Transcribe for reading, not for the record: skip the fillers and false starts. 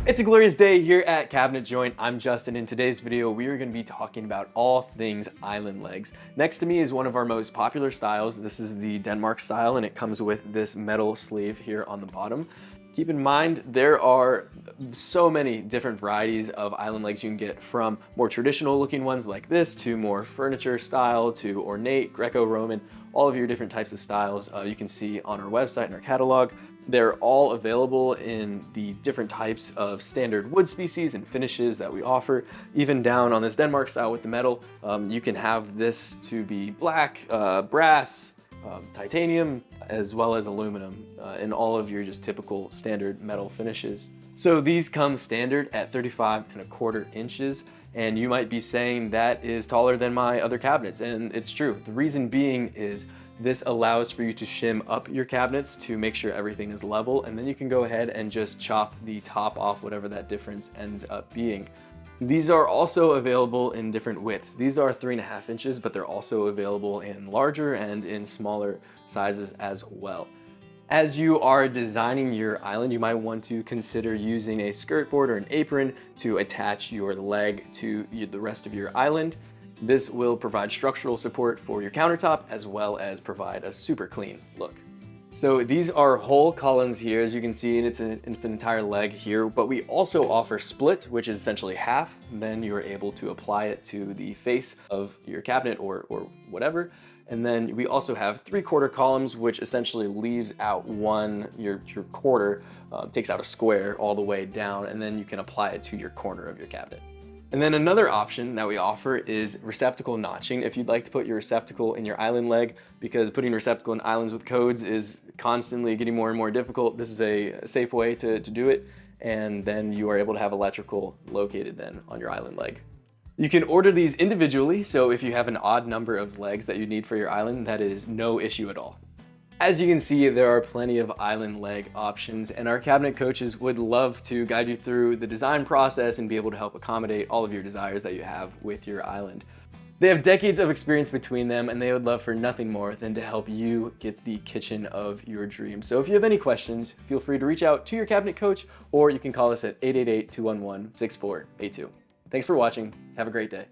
It's a glorious day here at Cabinet Joint. I'm Justin. In today's video, we are going to be talking about all things island legs. Next to me is one of our most popular styles. This is the Denmark style, and it comes with this metal sleeve here on the bottom. Keep in mind, there are so many different varieties of island legs you can get, from more traditional looking ones like this to more furniture style to ornate, Greco-Roman, all of your different types of styles you can see on our website and our catalog. They're all available in the different types of standard wood species and finishes that we offer. Even down on this Denmark style with the metal, you can have this to be black, brass, titanium, as well as aluminum in all of your just typical standard metal finishes. So these come standard at 35¼ inches, and you might be saying that is taller than my other cabinets, and it's true. The reason being is this allows for you to shim up your cabinets to make sure everything is level, and then you can go ahead and just chop the top off, whatever that difference ends up being. These are also available in different widths. These are 3½ inches, but they're also available in larger and in smaller sizes as well. As you are designing your island, you might want to consider using a skirt board or an apron to attach your leg to the rest of your island. This will provide structural support for your countertop, as well as provide a super clean look. So these are whole columns here, as you can see, and it's an entire leg here, but we also offer split, which is essentially half. Then you're able to apply it to the face of your cabinet or whatever. And then we also have 3/4 columns, which essentially leaves out your quarter, takes out a square all the way down, and then you can apply it to your corner of your cabinet. And then another option that we offer is receptacle notching. If you'd like to put your receptacle in your island leg, because putting receptacle in islands with codes is constantly getting more and more difficult, this is a safe way to do it. And then you are able to have electrical located then on your island leg. You can order these individually, so if you have an odd number of legs that you need for your island, that is no issue at all. As you can see, there are plenty of island leg options, and our cabinet coaches would love to guide you through the design process and be able to help accommodate all of your desires that you have with your island. They have decades of experience between them, and they would love for nothing more than to help you get the kitchen of your dreams. So if you have any questions, feel free to reach out to your cabinet coach, or you can call us at 888-211-6482. Thanks for watching. Have a great day.